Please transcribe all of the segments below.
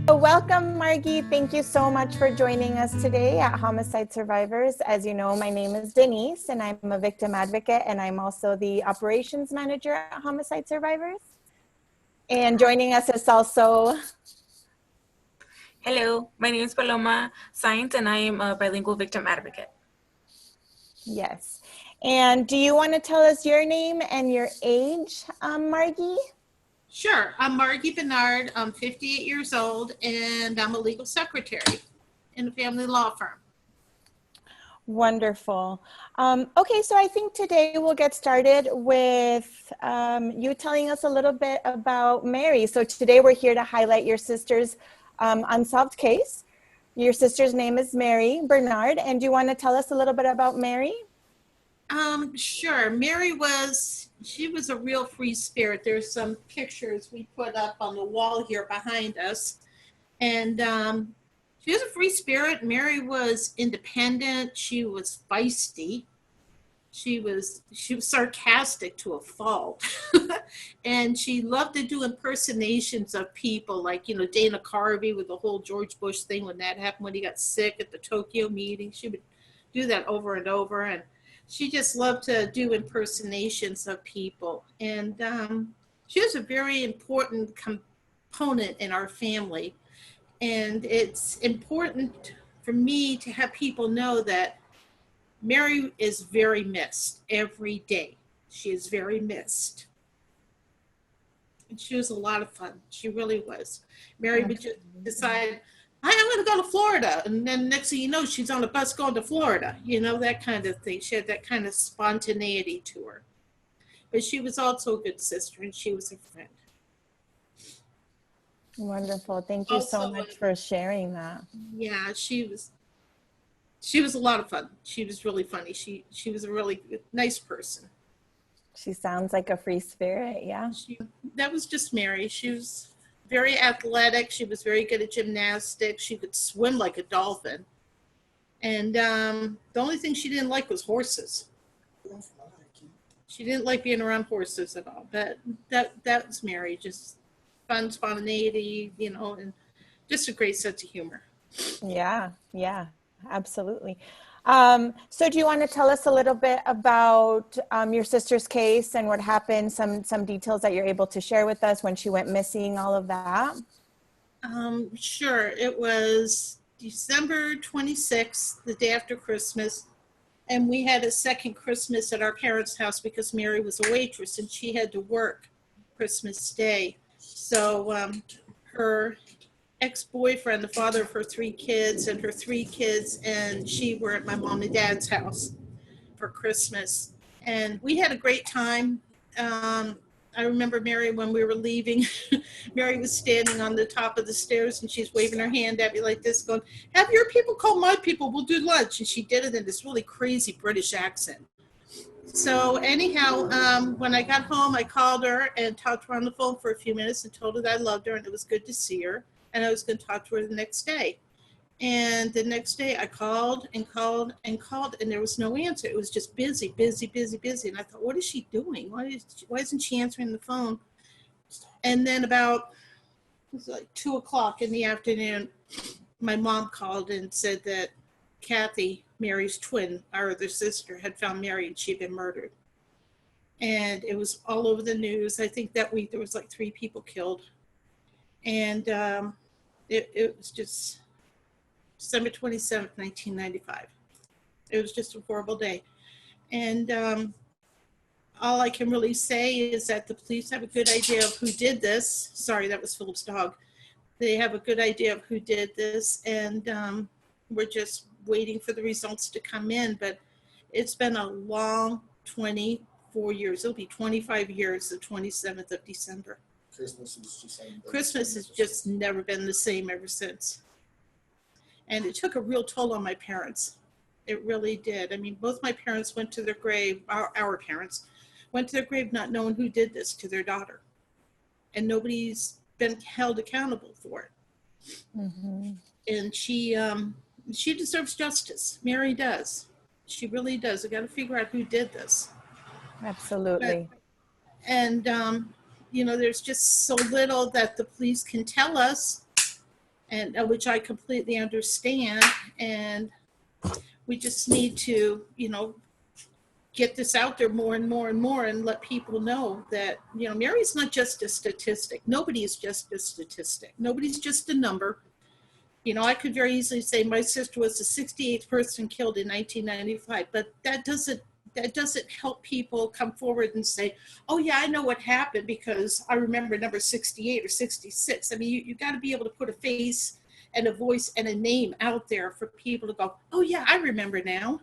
Welcome, Margie. Thank you so much for joining us today at Homicide Survivors. As you know, my name is Denise, and I'm a victim advocate, and I'm also the operations manager at Homicide Survivors. And joining us is also... Hello, my name is Paloma Sainz, and I am a bilingual victim advocate. Yes. And do you want to tell us your name and your age, Margie? Sure. I'm Margie Bernard. I'm 58 years old, and I'm a legal secretary in a family law firm. Wonderful. Okay, so I think today we'll get started with you telling us a little bit about Mary. So today we're here to highlight your sister's unsolved case. Your sister's name is Mary Bernard, and do you want to tell us a little bit about Mary? Sure. Mary she was a real free spirit. There's some pictures we put up on the wall here behind us. And she was a free spirit. Mary was independent. She was feisty. She was sarcastic to a fault. And she loved to do impersonations of people, like, Dana Carvey with the whole George Bush thing when that happened, when he got sick at the Tokyo meeting. She would do that over and over. And she just loved to do impersonations of people. And she was a very important component in our family. And it's important for me to have people know that Mary is very missed every day. She is very missed. And she was a lot of fun. She really was. Mary would just decide, I'm going to go to Florida. And then next thing you know, she's on a bus going to Florida. That kind of thing. She had that kind of spontaneity to her. But she was also a good sister, and she was a friend. Wonderful. Thank you so much for sharing that. Yeah, she was a lot of fun. She was really funny. She was a really nice person. She sounds like a free spirit, yeah. That was just Mary. She was very athletic. She was very good at gymnastics. She could swim like a dolphin. And the only thing she didn't like was horses. She didn't like being around horses at all. But that was Mary. Just fun, spontaneity, and just a great sense of humor. Yeah, absolutely. So do you want to tell us a little bit about your sister's case and what happened, some details that you're able to share with us when she went missing, all of that? Sure. It was December 26th, the day after Christmas, and we had a second Christmas at our parents' house because Mary was a waitress and she had to work Christmas Day. So her ex-boyfriend, the father of her three kids, and her three kids and she were at my mom and dad's house for Christmas. And we had a great time. I remember Mary, when we were leaving, Mary was standing on the top of the stairs and she's waving her hand at me like this, going, have your people call my people, we'll do lunch. And she did it in this really crazy British accent. So anyhow, when I got home, I called her and talked to her on the phone for a few minutes and told her that I loved her and it was good to see her. And I was going to talk to her the next day. And the next day I called and called and called and there was no answer. It was just busy. And I thought, what is she doing? Why isn't she answering the phone? And then about, it was like 2:00 in the afternoon, my mom called and said that Kathy, Mary's twin, our other sister, had found Mary and she'd been murdered. And it was all over the news. I think that week there was like 3 people killed. And it was just December 27th, 1995. It was just a horrible day. And all I can really say is that the police have a good idea of who did this. Sorry, that was Philip's dog. They have a good idea of who did this, and we're just waiting for the results to come in. But it's been a long 24 years. It'll be 25 years, the 27th of December. Christmas has just never been the same ever since. And it took a real toll on my parents. It really did. I mean, both my parents went to their grave, our parents, went to their grave not knowing who did this to their daughter. And nobody's been held accountable for it. Mm-hmm. And she deserves justice. Mary does. She really does. I got to figure out who did this. Absolutely. And there's just so little that the police can tell us. and which I completely understand. And we just need to, get this out there more and more and more and let people know that, Mary's not just a statistic. Nobody is just a statistic. Nobody's just a number. I could very easily say my sister was the 68th person killed in 1995, but that doesn't help people come forward and say, oh yeah, I know what happened because I remember number 68 or 66. I mean, you got to be able to put a face and a voice and a name out there for people to go, oh yeah, I remember now.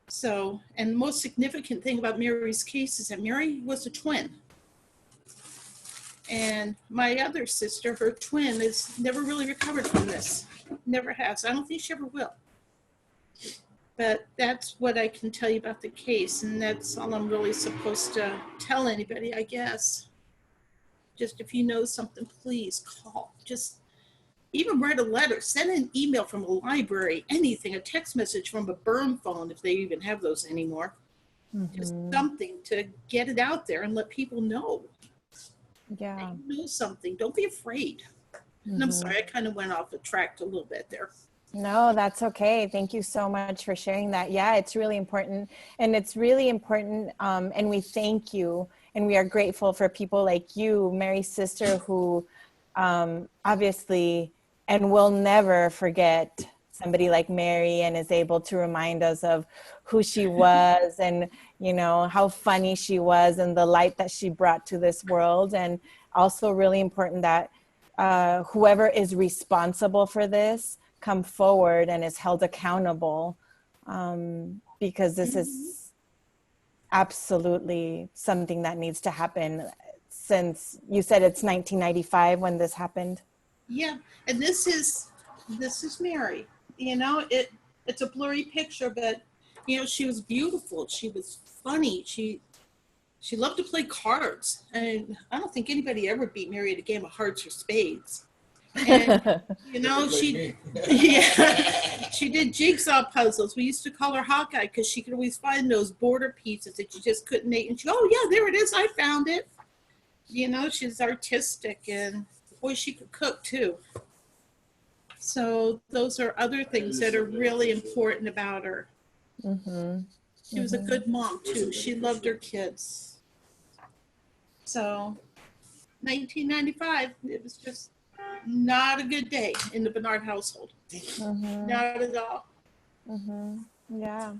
So, and the most significant thing about Mary's case is that Mary was a twin. And my other sister, her twin, is never really recovered from this. Never has. I don't think she ever will. But that's what I can tell you about the case, and that's all I'm really supposed to tell anybody, I guess. Just if you know something, please call. Just even write a letter, send an email from a library, anything, a text message from a burn phone, if they even have those anymore. Just something to get it out there and let people know. Yeah. Know something. Don't be afraid. And I'm sorry, I kind of went off the track a little bit there. No, that's okay. Thank you so much for sharing that. Yeah, it's really important. And it's really important. And we thank you. And we are grateful for people like you, Mary's sister, who obviously, and will never forget somebody like Mary, and is able to remind us of who she was and, how funny she was and the light that she brought to this world. And also really important that whoever is responsible for this come forward and is held accountable, because this is absolutely something that needs to happen. Since you said it's 1995 when this happened. Yeah, and this is Mary. It's a blurry picture, but she was beautiful. She was funny. She loved to play cards, and I don't think anybody ever beat Mary at a game of hearts or spades. And she did jigsaw puzzles. We used to call her Hawkeye because she could always find those border pieces that you just couldn't make. And she, oh yeah, there it is. I found it. She's artistic, and boy, she could cook too. So those are other things that are really important about her. She was a good mom too. She loved her kids. So 1995, it was just not a good day in the Bernard household. Not at all. Yeah.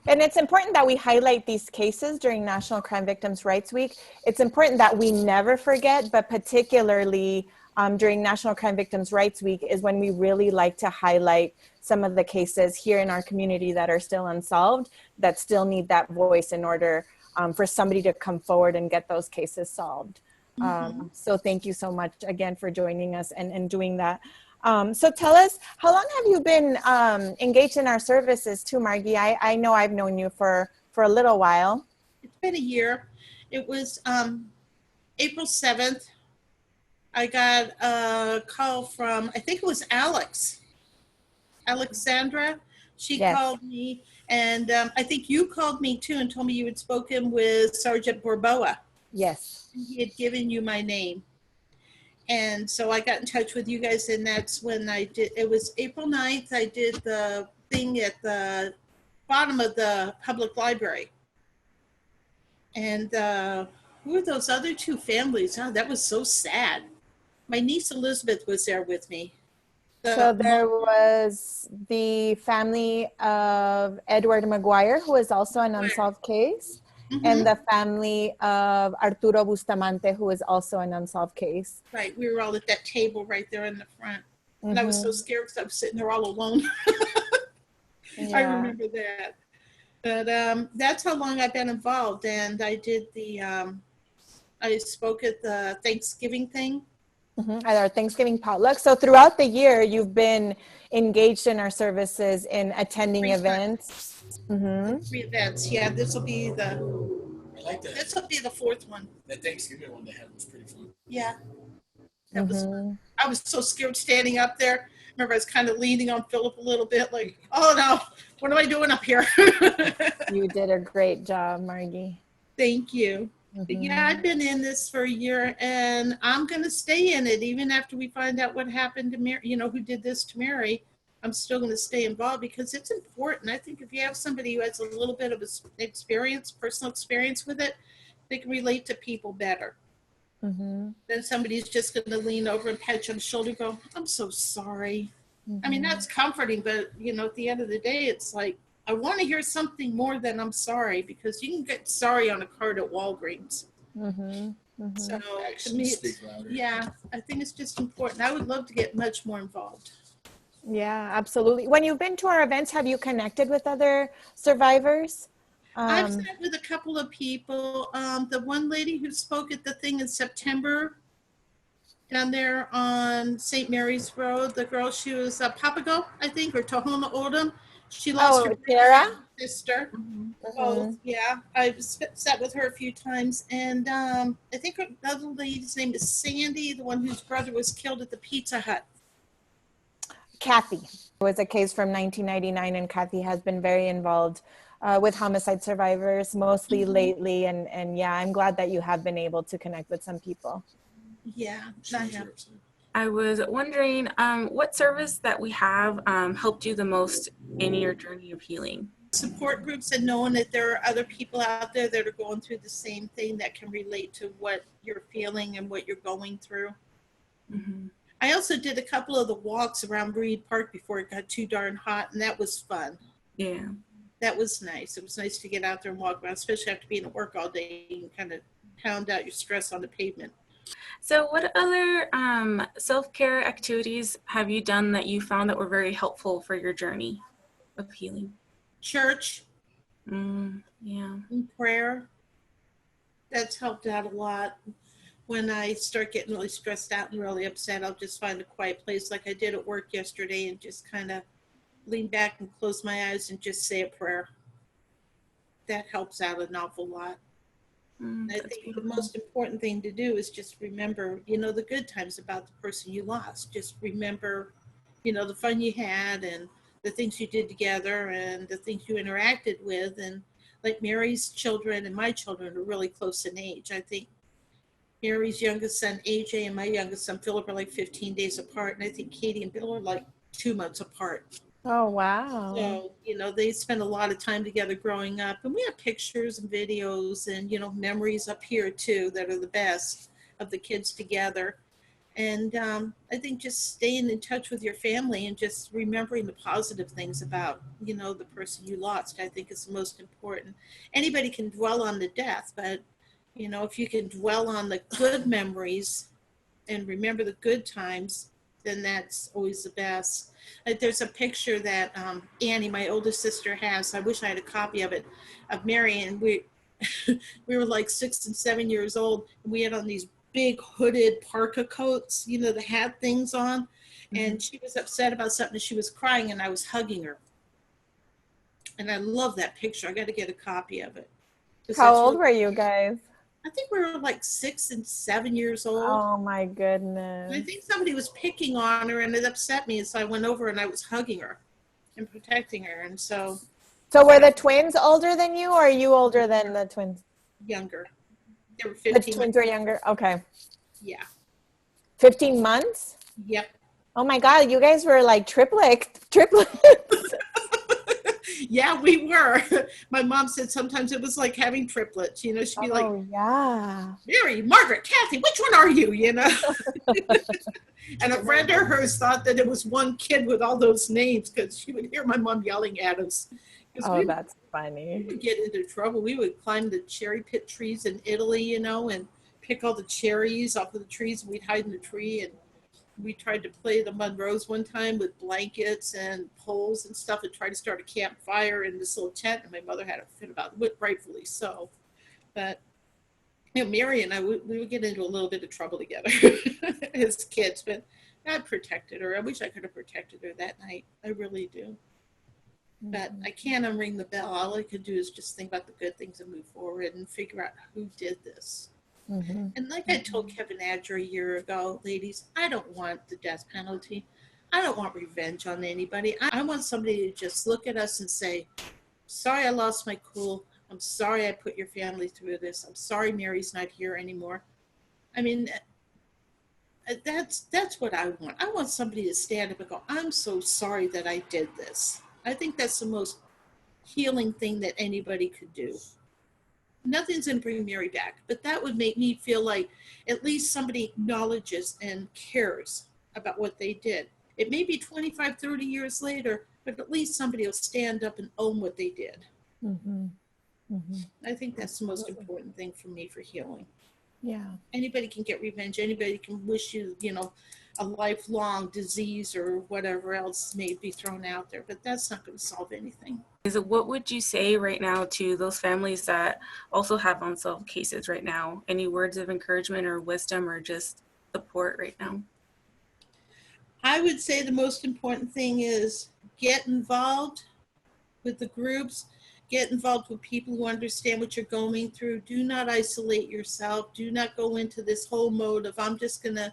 And it's important that we highlight these cases during National Crime Victims' Rights Week. It's important that we never forget, but particularly during National Crime Victims' Rights Week is when we really like to highlight some of the cases here in our community that are still unsolved, that still need that voice in order for somebody to come forward and get those cases solved. So thank you so much again for joining us and doing that. So tell us, how long have you been engaged in our services too, Margie? I know I've known you for a little while. It's been a year. It was April 7th. I got a call from, I think it was Alexandra. She called me, and I think you called me too and told me you had spoken with Sergeant Borboa. Yes. He had given you my name. And so I got in touch with you guys, and that's when I did, it was April 9th, I did the thing at the bottom of the public library. And who were those other two families? Oh, that was so sad. My niece Elizabeth was there with me. So there was the family of Edward McGuire, who is also an unsolved case, and the family of Arturo Bustamante, who is also an unsolved case. Right, we were all at that table right there in the front. And I was so scared because I was sitting there all alone. I remember that. But that's how long I've been involved. And I did I spoke at the Thanksgiving thing. At our Thanksgiving potluck. So throughout the year, you've been engaged in our services in attending events. 3 events. Yeah, this will be the. I like that. This will be the 4th one. That Thanksgiving one they had was pretty fun. Yeah, that was fun. I was so scared standing up there. Remember, I was kind of leaning on Philip a little bit, like, oh no, what am I doing up here? You did a great job, Margie. Thank you. But yeah, I've been in this for a year, and I'm going to stay in it even after we find out what happened to Mary, who did this to Mary. I'm still going to stay involved because it's important. I think if you have somebody who has a little bit of personal experience with it, they can relate to people better than somebody who's just going to lean over and pat you on the shoulder and go, I'm so sorry. I mean, that's comforting, but, at the end of the day, it's like, I want to hear something more than I'm sorry, because you can get sorry on a card at Walgreens. So to Actions me, speak louder. yeah, I think it's just important. I would love to get much more involved. Yeah, absolutely. When you've been to our events, have you connected with other survivors? I've met with a couple of people. The one lady who spoke at the thing in September down there on St. Mary's Road, the girl, she was Papago, I think, or Tohono O'odham. She lost her Tara? sister. Both, yeah. I've sat with her a few times, and I think another lady's name is Sandy, the one whose brother was killed at the Pizza Hut. Kathy. It was a case from 1999, and Kathy has been very involved with homicide survivors, mostly lately. And yeah, I'm glad that you have been able to connect with some people. Yeah, She I was have. here, so. I was wondering what service that we have helped you the most in your journey of healing? Support groups and knowing that there are other people out there that are going through the same thing that can relate to what you're feeling and what you're going through. I also did a couple of the walks around Breed Park before it got too darn hot, and that was fun. Yeah. That was nice. It was nice to get out there and walk around, especially after being at work all day and kind of pound out your stress on the pavement. So what other self-care activities have you done that you found that were very helpful for your journey of healing? Church, Yeah. and prayer. That's helped out a lot. When I start getting really stressed out and really upset, I'll just find a quiet place like I did at work yesterday and just kind of lean back and close my eyes and just say a prayer. That helps out an awful lot. I think the most important thing to do is just remember, the good times about the person you lost. Just remember, the fun you had and the things you did together and the things you interacted with. And like Mary's children and my children are really close in age. I think Mary's youngest son, AJ, and my youngest son, Philip, are like 15 days apart. And I think Katie and Bill are like 2 months apart. Oh, wow. So, they spend a lot of time together growing up, and we have pictures and videos and, memories up here too that are the best of the kids together. And I think just staying in touch with your family and just remembering the positive things about, the person you lost, I think is the most important. Anybody can dwell on the death, but, if you can dwell on the good memories and remember the good times, then that's always the best. There's a picture that Annie, my oldest sister, has. I wish I had a copy of it, of Mary, and we were like 6 and 7 years old, and we had on these big hooded parka coats, that had things on, and she was upset about something, and she was crying, and I was hugging her. And I love that picture. I got to get a copy of it. How old were you guys? I think we were like 6 and 7 years old. Oh my goodness. And I think somebody was picking on her, and it upset me. And so I went over and I was hugging her and protecting her. And so were the twins older than you, or are you older than the twins? Younger. They were 15. The twins were younger? Okay. Yeah. 15 months? Yep. Oh my God, you guys were like triplets. Yeah, we were. My mom said sometimes it was like having triplets. She'd be like, oh yeah. Mary, Margaret, Kathy, which one are you? And a friend of hers thought that it was one kid with all those names because she would hear my mom yelling at us. Oh, that's funny. We would get into trouble. We would climb the cherry pit trees in Italy, and pick all the cherries off of the trees, and we'd hide in the tree. And we tried to play the Monroes one time with blankets and poles and stuff and tried to start a campfire in this little tent. And my mother had a fit about it, rightfully so. But, Mary and I, we would get into a little bit of trouble together as kids. But I protected her. I wish I could have protected her that night. I really do. But I can't unring the bell. All I could do is just think about the good things and move forward and figure out who did this. And like I told Kevin Adger a year ago, ladies, I don't want the death penalty. I don't want revenge on anybody. I want somebody to just look at us and say, sorry I lost my cool. I'm sorry I put your family through this. I'm sorry Mary's not here anymore. I mean, that's what I want. I want somebody to stand up and go, I'm so sorry that I did this. I think that's the most healing thing that anybody could do. Nothing's going to bring Mary back, but that would make me feel like at least somebody acknowledges and cares about what they did. It may be 25, 30 years later, but at least somebody will stand up and own what they did. Mm-hmm. Mm-hmm. I think that's the most important thing for me for healing. Yeah. Anybody can get revenge. Anybody can wish you, a lifelong disease or whatever else may be thrown out there, but that's not going to solve anything. What would you say right now to those families that also have unsolved cases right now? Any words of encouragement or wisdom or just support right now? I would say the most important thing is get involved with the groups, get involved with people who understand what you're going through. Do not isolate yourself. Do not go into this whole mode of I'm just going to,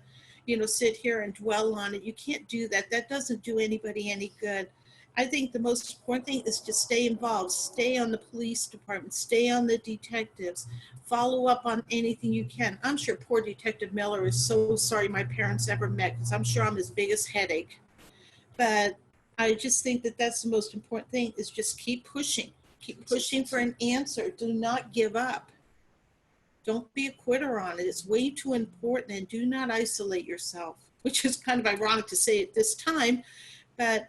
sit here and dwell on it. You can't do that. That doesn't do anybody any good. I think the most important thing is to stay involved, stay on the police department, stay on the detectives, follow up on anything you can. I'm sure poor Detective Miller is so sorry my parents ever met because I'm sure I'm his biggest headache. But I just think that that's the most important thing is just keep pushing for an answer. Do not give up. Don't be a quitter on it. It's way too important, and do not isolate yourself, which is kind of ironic to say at this time, but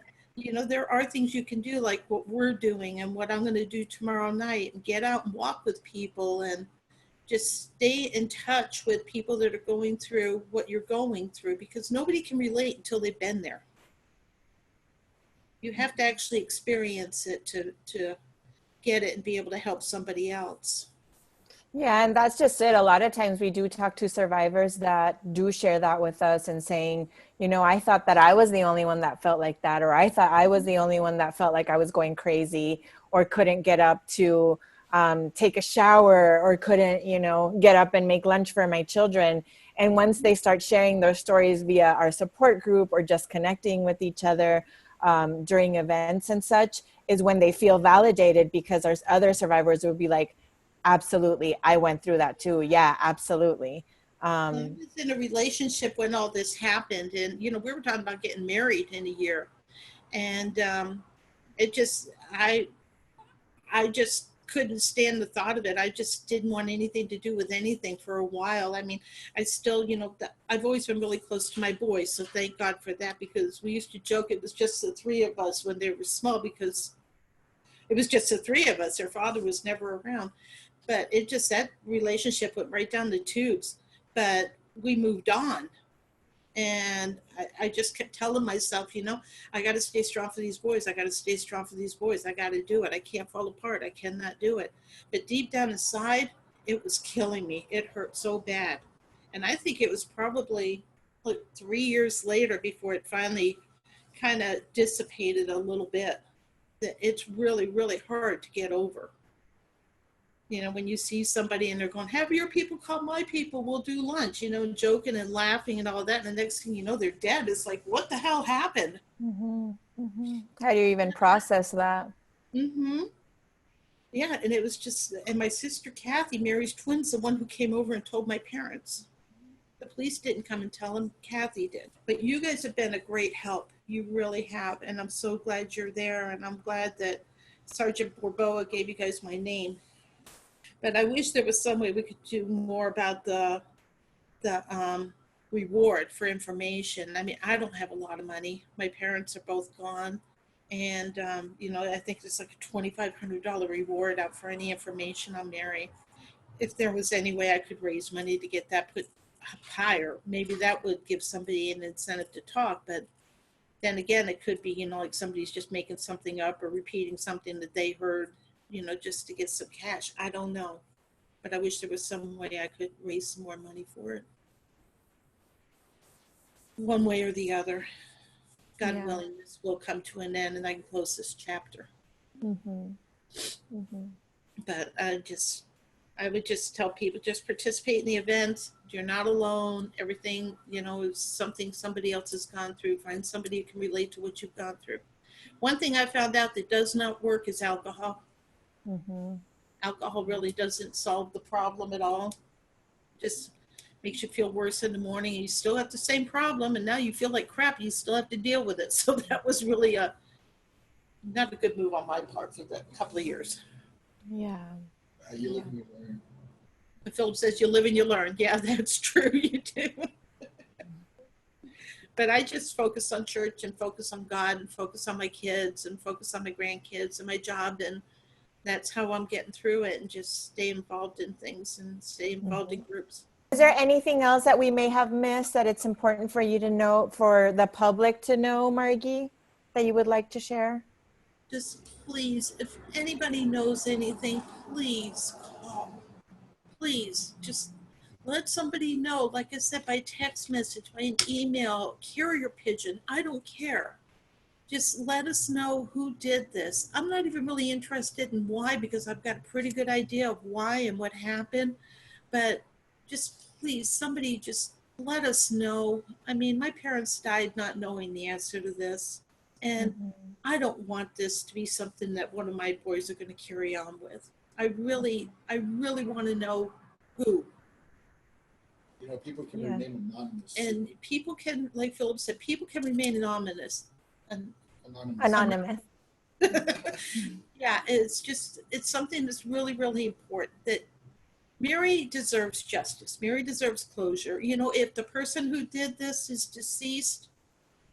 there are things you can do like what we're doing and what I'm going to do tomorrow night, and get out and walk with people and just stay in touch with people that are going through what you're going through, because nobody can relate until they've been there. You have to actually experience it to get it and be able to help somebody else. Yeah, and that's just it. A lot of times we do talk to survivors that do share that with us and saying, I thought that I was the only one that felt like that, or I thought I was the only one that felt like I was going crazy or couldn't get up to take a shower or couldn't, get up and make lunch for my children. And once they start sharing their stories via our support group or just connecting with each other during events and such, is when they feel validated, because our other survivors will be like, absolutely, I went through that too. Yeah, absolutely. I was in a relationship when all this happened, and we were talking about getting married in a year, and it just I just couldn't stand the thought of it. I just didn't want anything to do with anything for a while. I mean, I still, I've always been really close to my boys, so thank God for that, because we used to joke it was just the three of us when they were small, because it was just the three of us. Their father was never around. But that relationship went right down the tubes. But we moved on. And I just kept telling myself, I got to stay strong for these boys. I got to stay strong for these boys. I got to do it. I can't fall apart. I cannot do it. But deep down inside, it was killing me. It hurt so bad. And I think it was probably 3 years later before it finally kind of dissipated a little bit. That it's really, really hard to get over. When you see somebody and they're going, have your people call my people, we'll do lunch, joking and laughing and all that. And the next thing you know, they're dead. It's like, what the hell happened? Mm-hmm. Mm-hmm. How do you even process that? Mm-hmm. Yeah, and it was just, and my sister Kathy, Mary's twin's the one who came over and told my parents. The police didn't come and tell them, Kathy did. But you guys have been a great help. You really have. And I'm so glad you're there. And I'm glad that Sergeant Borboa gave you guys my name. But I wish there was some way we could do more about the reward for information. I mean, I don't have a lot of money. My parents are both gone. And, I think there's like a $2,500 reward out for any information on Mary. If there was any way I could raise money to get that put higher, maybe that would give somebody an incentive to talk. But then again, it could be, like somebody's just making something up or repeating something that they heard, just to get some cash. I don't know. But I wish there was some way I could raise some more money for it. One way or the other. God willing, this will come to an end and I can close this chapter. Mm-hmm. Mm-hmm. But I would just tell people, just participate in the event. You're not alone. Everything, is something somebody else has gone through. Find somebody who can relate to what you've gone through. One thing I found out that does not work is alcohol. Mm-hmm. alcohol really doesn't solve the problem at all. Just makes you feel worse in the morning, and you still have the same problem, and now you feel like crap, and you still have to deal with it. So that was really not a good move on my part for that couple of years. Yeah. You live and you learn. And Philip says, you live and you learn. Yeah, that's true, you do. But I just focus on church and focus on God and focus on my kids and focus on my grandkids and my job, and that's how I'm getting through it, and just stay involved in things and stay involved in groups. Is there anything else that we may have missed that it's important for you to know, for the public to know, Margie, that you would like to share? Just please, if anybody knows anything, please call. Please, just let somebody know. Like I said, by text message, by an email, carrier pigeon, I don't care. Just let us know who did this. I'm not even really interested in why, because I've got a pretty good idea of why and what happened. But just please, somebody just let us know. I mean, my parents died not knowing the answer to this. And I don't want this to be something that one of my boys are going to carry on with. I really want to know who. You know, people can Yeah. remain anonymous. And people can, like Philip said, people can remain anonymous. And Anonymous. yeah, it's something that's really, really important, that Mary deserves justice. Mary deserves closure. You know, if the person who did this is deceased,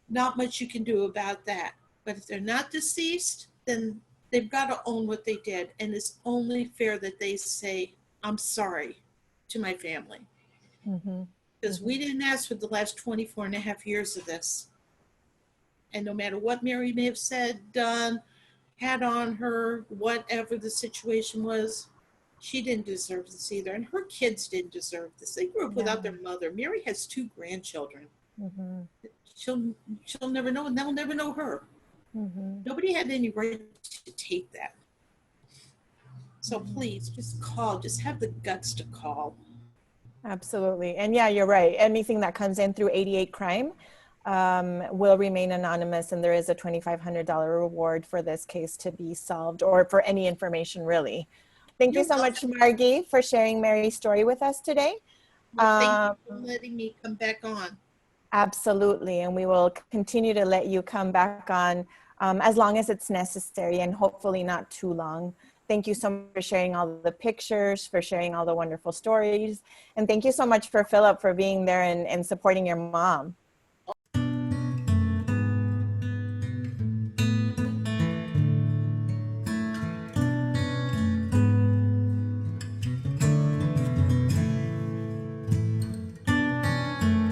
not much you can do about that. But if they're not deceased, then they've got to own what they did. And it's only fair that they say, I'm sorry to my family. Because we didn't ask for the last 24 and a half years of this. And no matter what Mary may have said, done, had on her, whatever the situation was, she didn't deserve this either. And her kids didn't deserve this. They grew up without their mother. Mary has 2 grandchildren. She'll never know, and they'll never know her. Nobody had any right to take that. So please, just call. Just have the guts to call. Absolutely. And yeah, you're right. Anything that comes in through 88 Crime will remain anonymous, and there is a $2,500 reward for this case to be solved, or for any information, really. Thank you so much, Margie, for sharing Mary's story with us today. Well, thank you for letting me come back on. Absolutely. And we will continue to let you come back on as long as it's necessary, and hopefully not too long. Thank you so much for sharing all the pictures, for sharing all the wonderful stories. And thank you so much for Philip for being there and supporting your mom.